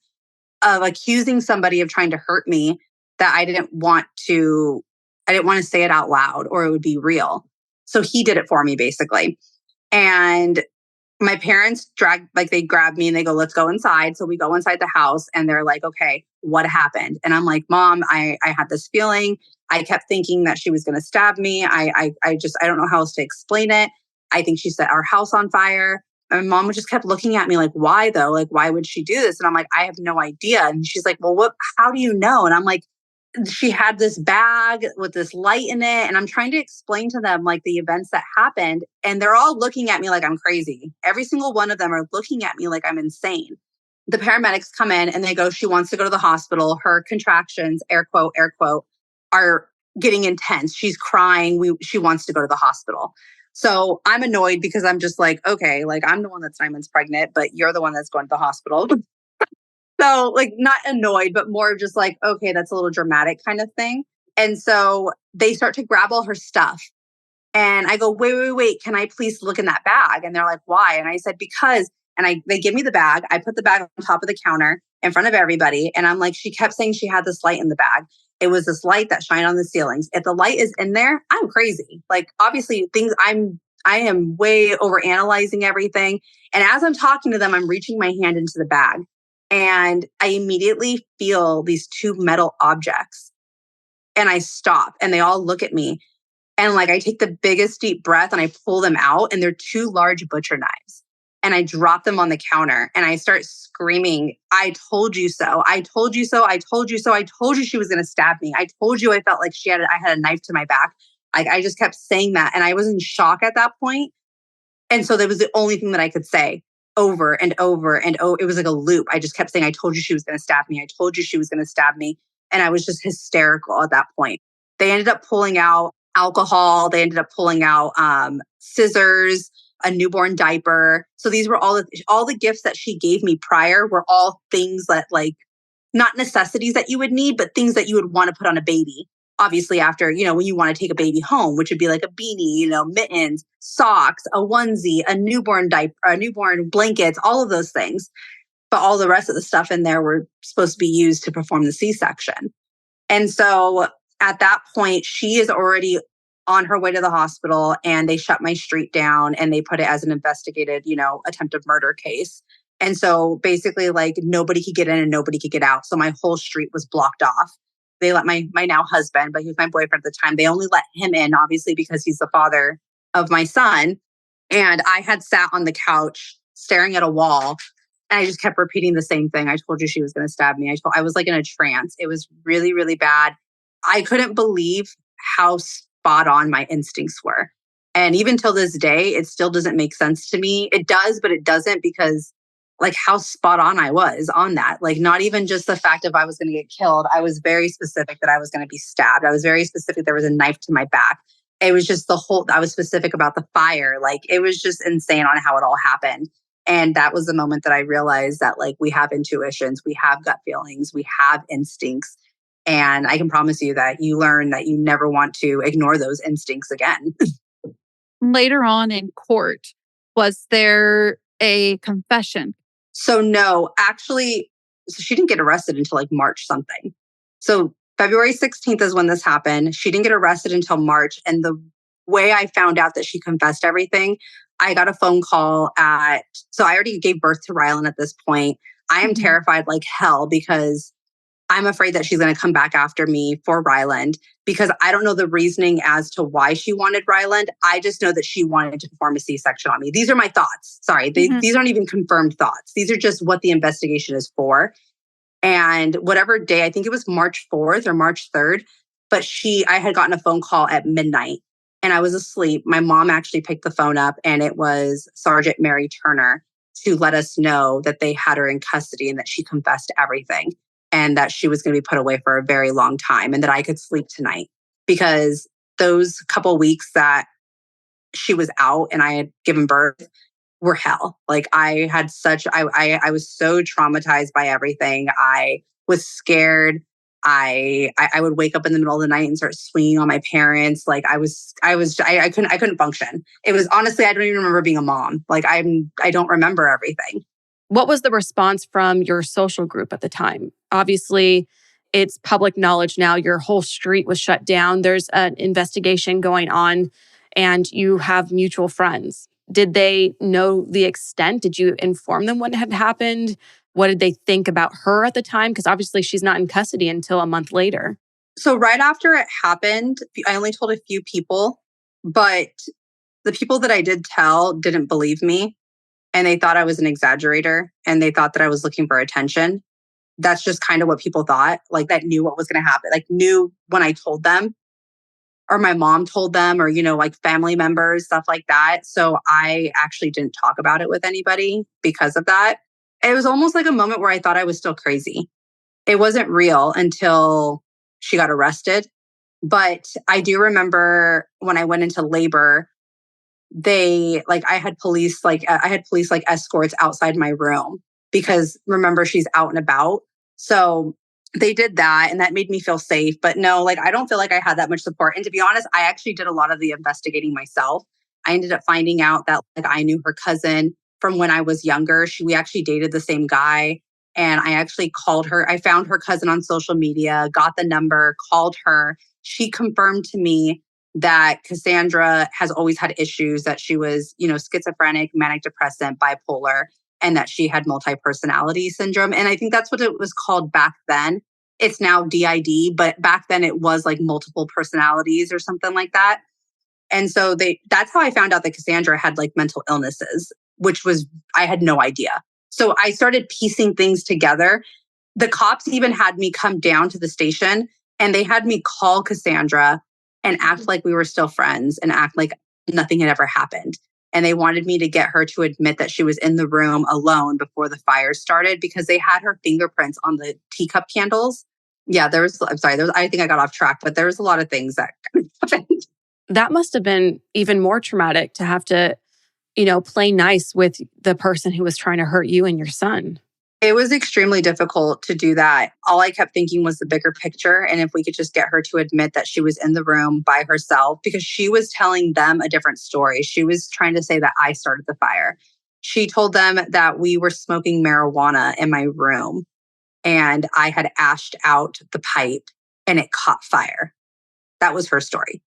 of accusing somebody of trying to hurt me that I didn't want to say it out loud or it would be real. So he did it for me, basically. And my parents they grab me and they go, "Let's go inside." So we go inside the house and they're like, "Okay, what happened?" And I'm like, "Mom, I had this feeling. I kept thinking that she was going to stab me. I don't know how else to explain it. I think she set our house on fire." And mom just kept looking at me like, "Why though? Like, why would she do this?" And I'm like, "I have no idea." And she's like, "Well, how do you know?" And I'm like, "She had this bag with this light in it." And I'm trying to explain to them like the events that happened. And they're all looking at me like I'm crazy. Every single one of them are looking at me like I'm insane. The paramedics come in and they go, "She wants to go to the hospital. Her contractions, air quote, are getting intense. She's crying. She wants to go to the hospital." So I'm annoyed because I'm just like, okay, like, I'm the one that's 9 months pregnant, but you're the one that's going to the hospital. So, like, not annoyed, but more just like, okay, that's a little dramatic kind of thing. And so they start to grab all her stuff. And I go, wait, can I please look in that bag? And they're like, "Why?" And I said, "Because," and they give me the bag. I put the bag on top of the counter in front of everybody. And I'm like, "She kept saying she had this light in the bag. It was this light that shined on the ceilings. If the light is in there, I'm crazy." Like, obviously I am way over analyzing everything. And as I'm talking to them, I'm reaching my hand into the bag. And I immediately feel these two metal objects. And I stop and they all look at me. And like, I take the biggest deep breath and I pull them out, and they're two large butcher knives. And I drop them on the counter and I start screaming, "I told you so. I told you so. I told you so. I told you she was going to stab me. I told you I felt like I had a knife to my back." Like, I just kept saying that. And I was in shock at that point. And so that was the only thing that I could say over and over and over. It was like a loop. I just kept saying, "I told you she was going to stab me. I told you she was going to stab me." And I was just hysterical at that point. They ended up pulling out alcohol. They ended up pulling out scissors, a newborn diaper. So these were all the gifts that she gave me prior were all things that, like, not necessities that you would need, but things that you would want to put on a baby. Obviously, after, when you want to take a baby home, which would be like a beanie, mittens, socks, a onesie, a newborn diaper, newborn blankets, all of those things. But all the rest of the stuff in there were supposed to be used to perform the C-section. And so at that point, she is already on her way to the hospital, and they shut my street down and they put it as an investigated, attempted murder case. And so basically, like, nobody could get in and nobody could get out. So my whole street was blocked off. They let my now husband, but he was my boyfriend at the time, they only let him in, obviously, because he's the father of my son. And I had sat on the couch staring at a wall. And I just kept repeating the same thing. "I told you she was going to stab me." I was like in a trance. It was really, really bad. I couldn't believe how spot on my instincts were. And even till this day, it still doesn't make sense to me. It does, but it doesn't, because like how spot on I was on that. Like, not even just the fact of I was going to get killed. I was very specific that I was going to be stabbed. I was very specific there was a knife to my back. It was just I was specific about the fire. Like, it was just insane on how it all happened. And that was the moment that I realized that, like, we have intuitions, we have gut feelings, we have instincts. And I can promise you that you learn that you never want to ignore those instincts again. Later on in court, was there a confession? So no, actually, so she didn't get arrested until like March something. So February 16th is when this happened. She didn't get arrested until March. And the way I found out that she confessed everything, I got a phone call so I already gave birth to Rylan at this point. I am terrified like hell because I'm afraid that she's going to come back after me for Ryland because I don't know the reasoning as to why she wanted Ryland. I just know that she wanted to perform a C-section on me. These are my thoughts. Sorry, these aren't even confirmed thoughts. These are just what the investigation is for. And whatever day, I think it was March 4th or March 3rd, but I had gotten a phone call at midnight and I was asleep. My mom actually picked the phone up and it was Sergeant Mary Turner to let us know that they had her in custody and that she confessed everything and that she was going to be put away for a very long time and that I could sleep tonight because those couple weeks that she was out and I had given birth were hell. Like I was so traumatized by everything. I was scared. I would wake up in the middle of the night and start swinging on my parents. Like I couldn't function. It was honestly, I don't even remember being a mom. Like I don't remember everything. What was the response from your social group at the time? Obviously, it's public knowledge now. Your whole street was shut down. There's an investigation going on and you have mutual friends. Did they know the extent? Did you inform them what had happened? What did they think about her at the time? Because obviously she's not in custody until a month later. So right after it happened, I only told a few people, but the people that I did tell didn't believe me. And they thought I was an exaggerator and they thought that I was looking for attention. That's just kind of what people thought, like that knew what was going to happen, like knew when I told them or my mom told them or, like family members, stuff like that. So I actually didn't talk about it with anybody because of that. It was almost like a moment where I thought I was still crazy. It wasn't real until she got arrested. But I do remember when I went into labor, I had police escorts outside my room because remember she's out and about. So they did that and that made me feel safe. But no, I don't feel like I had that much support. And to be honest, I actually did a lot of the investigating myself. I ended up finding out that I knew her cousin from when I was younger. We actually dated the same guy. And I actually called her. I found her cousin on social media, got the number, called her. She confirmed to me that Cassandra has always had issues, that she was, schizophrenic, manic depressant, bipolar, and that she had multi-personality syndrome. And I think that's what it was called back then. It's now DID, but back then it was like multiple personalities or something like that. And so that's how I found out that Cassandra had mental illnesses, I had no idea. So I started piecing things together. The cops even had me come down to the station and they had me call Cassandra and act like we were still friends and act like nothing had ever happened. And they wanted me to get her to admit that she was in the room alone before the fire started because they had her fingerprints on the teacup candles. Yeah, I think I got off track, but there was a lot of things that happened. That must have been even more traumatic to have to, play nice with the person who was trying to hurt you and your son. It was extremely difficult to do that. All I kept thinking was the bigger picture. And if we could just get her to admit that she was in the room by herself, because she was telling them a different story. She was trying to say that I started the fire. She told them that we were smoking marijuana in my room and I had ashed out the pipe and it caught fire. That was her story.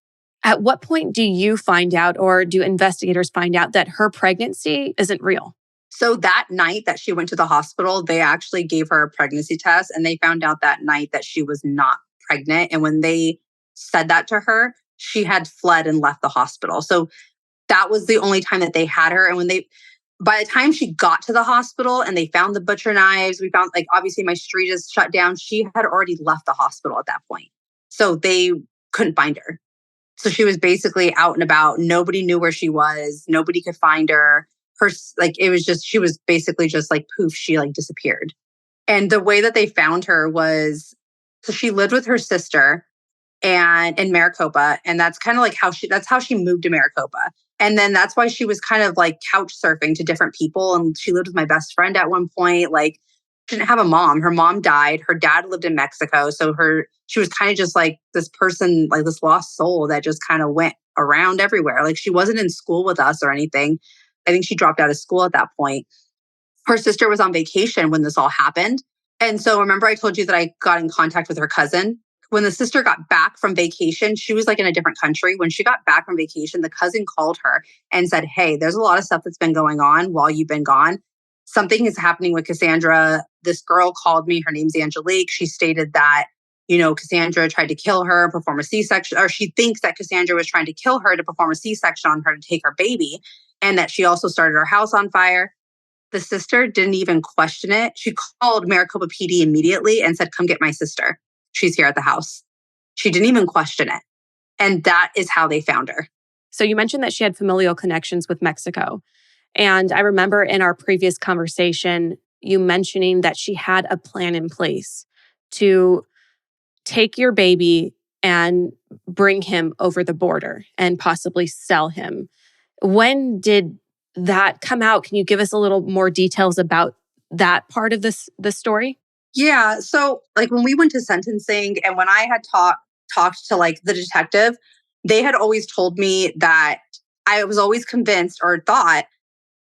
At what point do you find out, or do investigators find out, that her pregnancy isn't real? So that night that she went to the hospital, they actually gave her a pregnancy test and they found out that night that she was not pregnant. And when they said that to her, she had fled and left the hospital. So that was the only time that they had her. And by the time she got to the hospital and they found the butcher knives, we found, obviously my street is shut down. She had already left the hospital at that point. So they couldn't find her. So she was basically out and about. Nobody knew where she was. Nobody could find her. She was basically just poof, she disappeared. And the way that they found her was, so she lived with her sister and in Maricopa. And that's kind of that's how she moved to Maricopa. And then that's why she was kind of couch surfing to different people. And she lived with my best friend at one point. She didn't have a mom. Her mom died. Her dad lived in Mexico. So she was kind of just this person, this lost soul that just kind of went around everywhere. She wasn't in school with us or anything. I think she dropped out of school at that point. Her sister was on vacation when this all happened. And so remember I told you that I got in contact with her cousin? When the sister got back from vacation, she was in a different country. When she got back from vacation, the cousin called her and said, hey, there's a lot of stuff that's been going on while you've been gone. Something is happening with Cassandra. this girl called me. Her name's Angelique. She stated that, Cassandra tried to kill her, perform a C-section, or she thinks that Cassandra was trying to kill her to perform a C-section on her to take her baby, and that she also started her house on fire. The sister didn't even question it. She called Maricopa PD immediately and said, come get my sister. She's here at the house. She didn't even question it. And that is how they found her. So you mentioned that she had familial connections with Mexico. And I remember in our previous conversation, you mentioning that she had a plan in place to take your baby and bring him over the border and possibly sell him. When did that come out? Can you give us a little more details about that part of the story? Yeah. So like when we went to sentencing and when I had talked to like the detective, they had always told me that I was always convinced or thought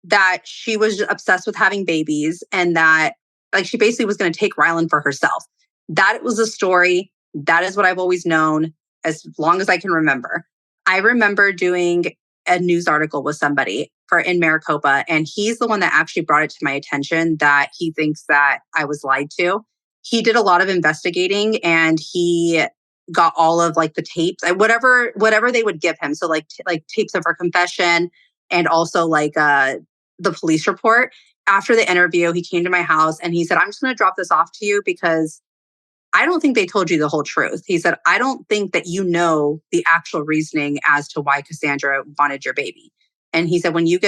that she was obsessed with having babies and that like she basically was going to take Ryland for herself. That was the story. That is what I've always known as long as I can remember. I remember doing a news article with somebody in Maricopa, and he's the one that actually brought it to my attention that he thinks that I was lied to. He did a lot of investigating and he got all of like the tapes and whatever they would give him. So like tapes of her confession and also like the police report. After the interview, he came to my house and he said, I'm just going to drop this off to you because I don't think they told you the whole truth. He said, I don't think that you know the actual reasoning as to why Cassandra wanted your baby. And he said, when you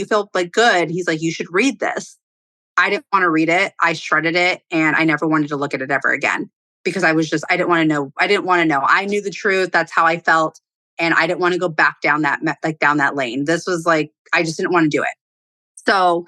feel like good, he's like, you should read this. I didn't want to read it. I shredded it and I never wanted to look at it ever again because I didn't want to know. I didn't want to know. I knew the truth. That's how I felt. And I didn't want to go back down that lane. This was like, I just didn't want to do it. So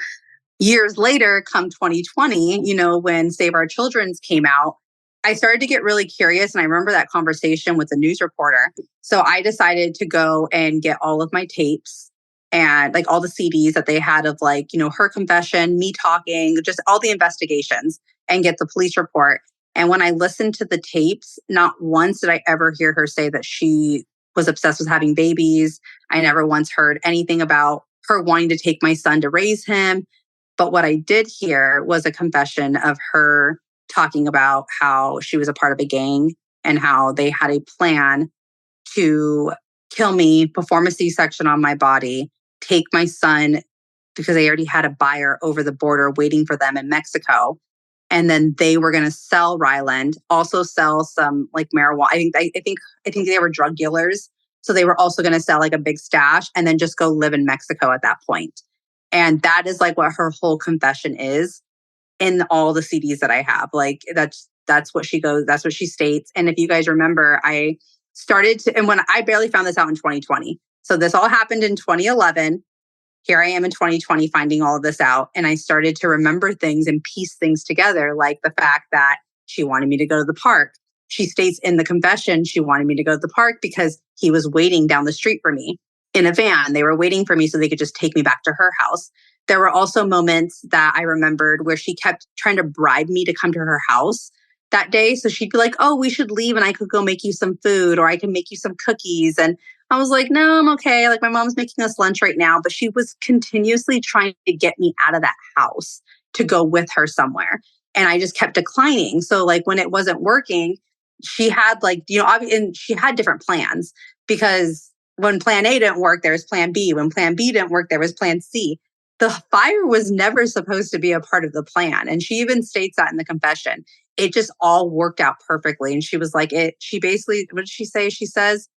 years later, come 2020, when Save Our Children's came out, I started to get really curious. And I remember that conversation with the news reporter. So I decided to go and get all of my tapes and like all the CDs that they had of like, her confession, me talking, just all the investigations and get the police report. And when I listened to the tapes, not once did I ever hear her say that she was obsessed with having babies. I never once heard anything about her wanting to take my son to raise him. But what I did hear was a confession of her talking about how she was a part of a gang and how they had a plan to kill me, perform a C-section on my body, take my son because they already had a buyer over the border waiting for them in Mexico. And then they were going to sell Ryland, also sell some like marijuana. I think they were drug dealers. So they were also going to sell like a big stash and then just go live in Mexico at that point. And that is like what her whole confession is in all the CDs that I have. Like that's what she states. And if you guys remember, and when I barely found this out in 2020. So this all happened in 2011. Here I am in 2020 finding all of this out. And I started to remember things and piece things together, like the fact that she wanted me to go to the park. She states in the confession she wanted me to go to the park because he was waiting down the street for me in a van. They were waiting for me so they could just take me back to her house. There were also moments that I remembered where she kept trying to bribe me to come to her house that day. So she'd be like, oh, we should leave and I could go make you some food or I can make you some cookies. And I was like, no, I'm okay. Like my mom's making us lunch right now. But she was continuously trying to get me out of that house to go with her somewhere. And I just kept declining. So like when it wasn't working, she had like, and she had different plans because when plan A didn't work, there was plan B. When plan B didn't work, there was plan C. The fire was never supposed to be a part of the plan. And she even states that in the confession. It just all worked out perfectly. And she was like, she basically, what did she say? She says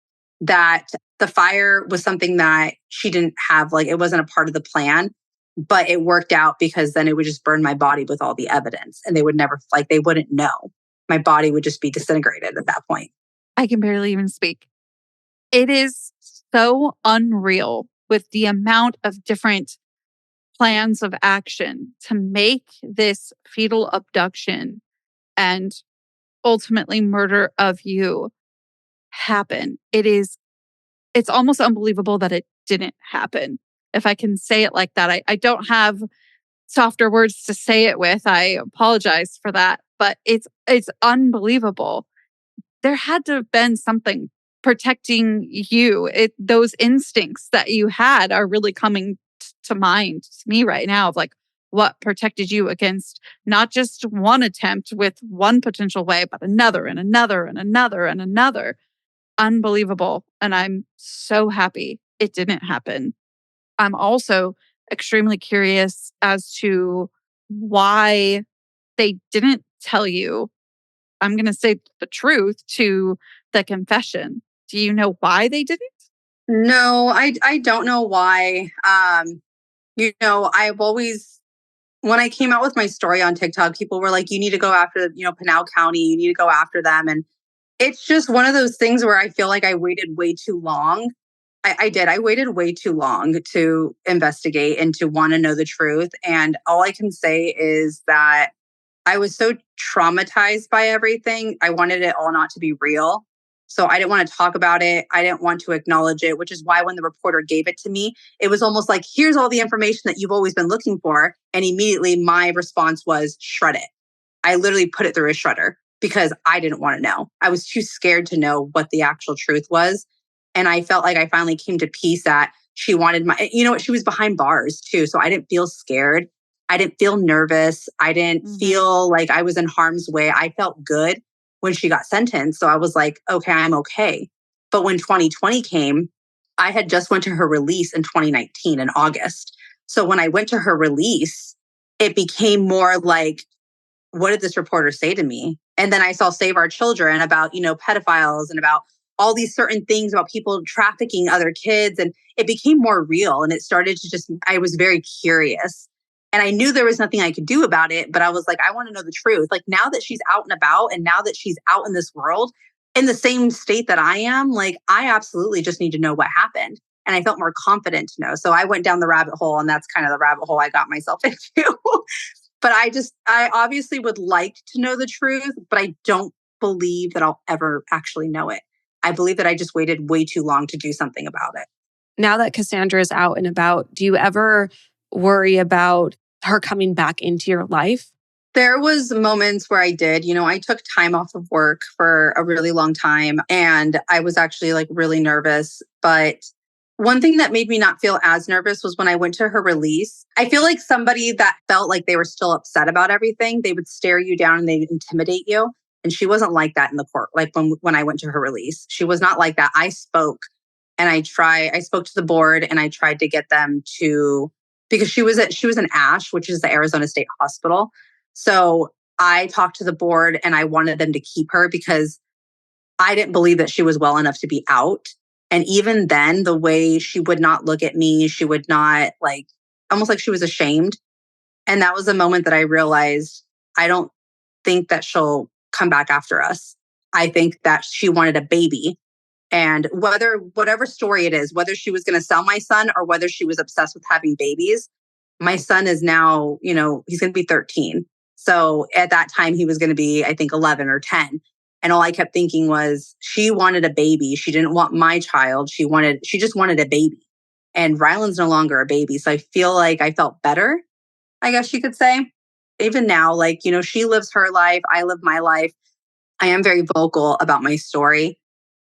that the fire was something that she didn't have, like it wasn't a part of the plan, but it worked out because then it would just burn my body with all the evidence and they would never, like they wouldn't know. My body would just be disintegrated at that point. I can barely even speak. It is so unreal with the amount of different plans of action to make this fetal abduction and ultimately murder of you happen. It's almost unbelievable that it didn't happen. If I can say it like that, I don't have softer words to say it with. I apologize for that, but it's unbelievable. There had to have been something protecting you. Those instincts that you had are really coming to mind to me right now of like, what protected you against not just one attempt with one potential way, but another and another and another and another. Unbelievable. And I'm so happy it didn't happen. I'm also extremely curious as to why they didn't tell you, I'm going to say the truth, to the confession. Do you know why they didn't? No, I don't know why. I've always, when I came out with my story on TikTok, people were like, you need to go after, Pinal County, you need to go after them. And it's just one of those things where I feel like I waited way too long. I did. I waited way too long to investigate and to want to know the truth. And all I can say is that I was so traumatized by everything. I wanted it all not to be real. So I didn't want to talk about it. I didn't want to acknowledge it, which is why when the reporter gave it to me, it was almost like, here's all the information that you've always been looking for. And immediately my response was, shred it. I literally put it through a shredder because I didn't want to know. I was too scared to know what the actual truth was. And I felt like I finally came to peace that she wanted she was behind bars too. So I didn't feel scared. I didn't feel nervous. I didn't feel like I was in harm's way. I felt good when she got sentenced. So I was like, okay, I'm okay. But when 2020 came, I had just went to her release in 2019 in August. So when I went to her release, it became more like, what did this reporter say to me? And then I saw Save Our Children about, pedophiles and about all these certain things about people trafficking other kids. And it became more real. And it started to I was very curious. And I knew there was nothing I could do about it, but I was like, I want to know the truth. Like now that she's out and about and now that she's out in this world in the same state that I am, like I absolutely just need to know what happened. And I felt more confident to know. So I went down the rabbit hole, and that's kind of the rabbit hole I got myself into. But I obviously would like to know the truth, but I don't believe that I'll ever actually know it. I believe that I just waited way too long to do something about it. Now that Cassandra is out and about, do you ever worry about her coming back into your life? There was moments where I did. I took time off of work for a really long time, and I was actually like really nervous. But one thing that made me not feel as nervous was when I went to her release. I feel like somebody that felt like they were still upset about everything, they would stare you down and they'd intimidate you. And she wasn't like that in the court. Like when I went to her release, she was not like that. I spoke and I spoke to the board and I tried to get them to, because she was in ASH, which is the Arizona State Hospital. So I talked to the board and I wanted them to keep her because I didn't believe that she was well enough to be out. And even then, the way she would not look at me, she would not almost like she was ashamed. And that was the moment that I realized, I don't think that she'll come back after us. I think that she wanted a baby. And whatever story it is, whether she was going to sell my son or whether she was obsessed with having babies, my son is now, he's going to be 13. So at that time, he was going to be, I think, 11 or 10. And all I kept thinking was, she wanted a baby. She didn't want my child. She just wanted a baby. And Ryland's no longer a baby. So I feel like I felt better, I guess you could say. Even now, she lives her life. I live my life. I am very vocal about my story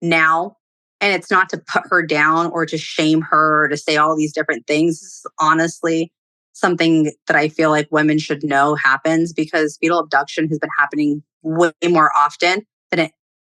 now. And it's not to put her down or to shame her or to say all these different things. This is honestly something that I feel like women should know happens, because fetal abduction has been happening way more often than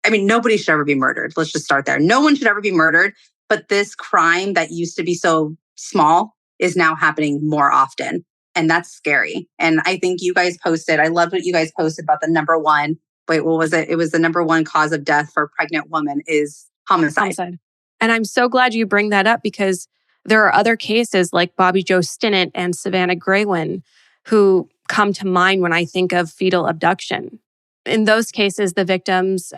nobody should ever be murdered. Let's just start there. No one should ever be murdered. But this crime that used to be so small is now happening more often. And that's scary. And I think you guys posted, I loved what you guys posted about the number one. Wait, what was it? It was the number one cause of death for a pregnant woman is homicide. And I'm so glad you bring that up, because there are other cases like Bobby Joe Stinnett and Savannah Graywin who come to mind when I think of fetal abduction. In those cases, the victims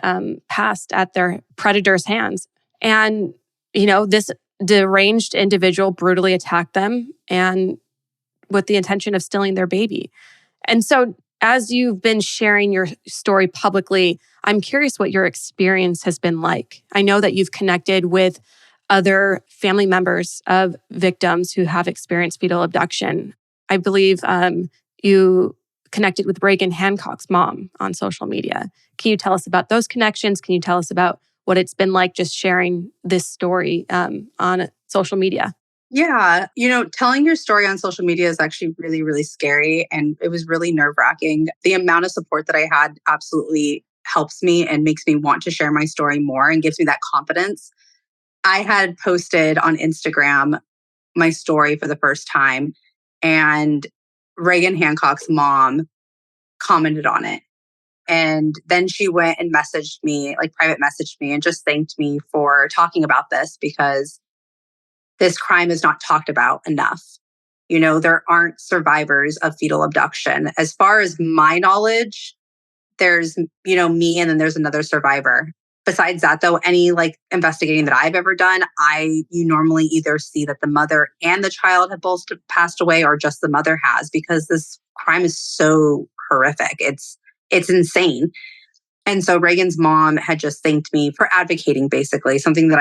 passed at their predator's hands. And, this deranged individual brutally attacked them and with the intention of stealing their baby. And so as you've been sharing your story publicly, I'm curious what your experience has been like. I know that you've connected with other family members of victims who have experienced fetal abduction. I believe you connected with Reagan Hancock's mom on social media. Can you tell us about those connections? Can you tell us about what it's been like just sharing this story on social media? Yeah. Telling your story on social media is actually really, really scary. And it was really nerve-wracking. The amount of support that I had absolutely helps me and makes me want to share my story more and gives me that confidence. I had posted on Instagram my story for the first time, and Reagan Hancock's mom commented on it. And then she went and messaged me, like private messaged me, and just thanked me for talking about this because this crime is not talked about enough. There aren't survivors of fetal abduction. As far as my knowledge, there's, me and then there's another survivor. Besides that, though, any like investigating that I've ever done, you normally either see that the mother and the child have both passed away or just the mother has, because this crime is so horrific. It's insane. And so Reagan's mom had just thanked me for advocating, basically, something that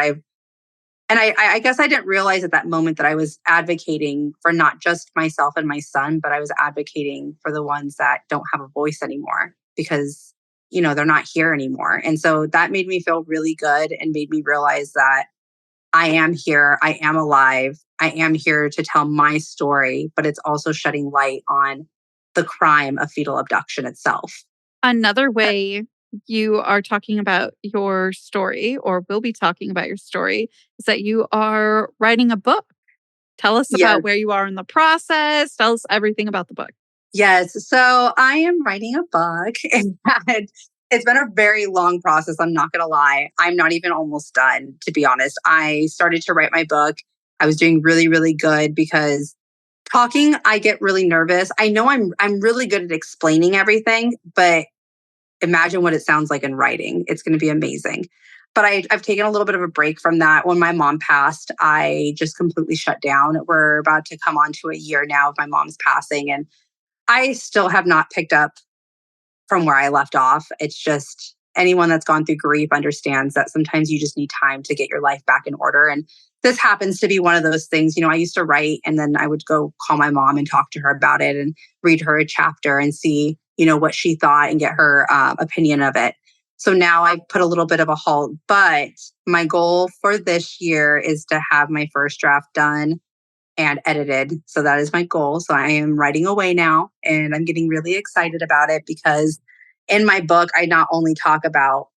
I guess I didn't realize at that moment that I was advocating for not just myself and my son, but I was advocating for the ones that don't have a voice anymore because, they're not here anymore. And so that made me feel really good and made me realize that I am here. I am alive. I am here to tell my story, but it's also shedding light on the crime of fetal abduction itself. Another way you are talking about your story, or will be talking about your story, is that you are writing a book. Tell us about where you are in the process. Tell us everything about the book. Yes. So I am writing a book, and it's been a very long process. I'm not going to lie. I'm not even almost done, to be honest. I started to write my book. I was doing really, really good because talking, I get really nervous. I know I'm really good at explaining everything, but imagine what it sounds like in writing. It's going to be amazing. But I've taken a little bit of a break from that. When my mom passed, I just completely shut down. We're about to come on to a year now of my mom's passing, and I still have not picked up from where I left off. It's just anyone that's gone through grief understands that sometimes you just need time to get your life back in order. And this happens to be one of those things. I used to write and then I would go call my mom and talk to her about it and read her a chapter and see, what she thought and get her opinion of it. So now I put a little bit of a halt, but my goal for this year is to have my first draft done and edited. So that is my goal. So I am writing away now and I'm getting really excited about it because in my book, I not only talk about,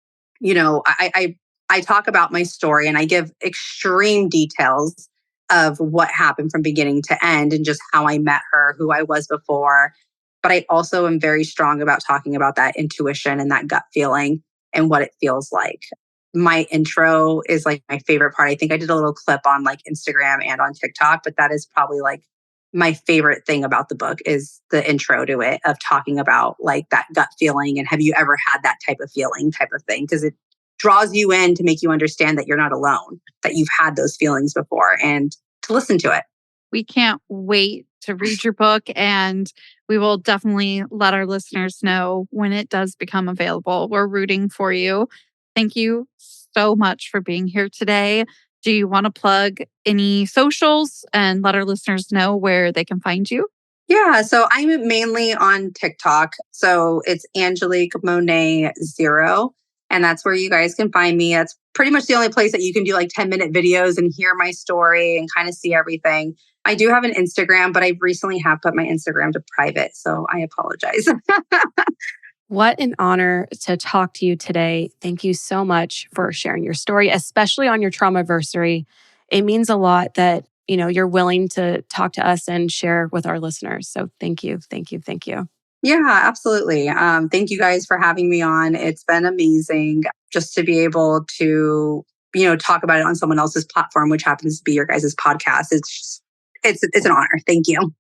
I talk about my story and I give extreme details of what happened from beginning to end and just how I met her, who I was before. But I also am very strong about talking about that intuition and that gut feeling and what it feels like. My intro is like my favorite part. I think I did a little clip on like Instagram and on TikTok, but that is probably like my favorite thing about the book is the intro to it, of talking about like that gut feeling and have you ever had that type of feeling type of thing, because it draws you in to make you understand that you're not alone, that you've had those feelings before and to listen to it. We can't wait to read your book, and we will definitely let our listeners know when it does become available. We're rooting for you. Thank you so much for being here today. Do you want to plug any socials and let our listeners know where they can find you? Yeah, so I'm mainly on TikTok. So it's Angelique Monet 0. And that's where you guys can find me. That's pretty much the only place that you can do like 10-minute videos and hear my story and kind of see everything. I do have an Instagram, but I recently have put my Instagram to private. So I apologize. What an honor to talk to you today. Thank you so much for sharing your story, especially on your traumaversary. It means a lot that, you're willing to talk to us and share with our listeners. So thank you. Thank you. Thank you. Yeah, absolutely. Thank you guys for having me on. It's been amazing just to be able to, talk about it on someone else's platform, which happens to be your guys' podcast. It's an honor. Thank you.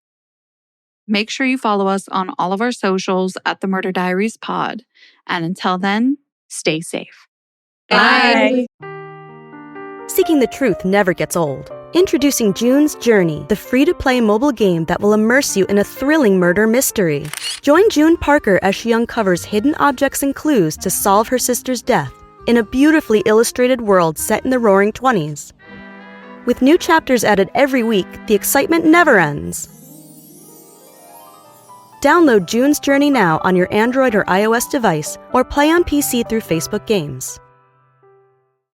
Make sure you follow us on all of our socials at the Murder Diaries Pod. And until then, stay safe. Bye. Seeking the truth never gets old. Introducing June's Journey, the free-to-play mobile game that will immerse you in a thrilling murder mystery. Join June Parker as she uncovers hidden objects and clues to solve her sister's death in a beautifully illustrated world set in the Roaring '20s. With new chapters added every week, the excitement never ends. Download June's Journey now on your Android or iOS device or play on PC through Facebook Games.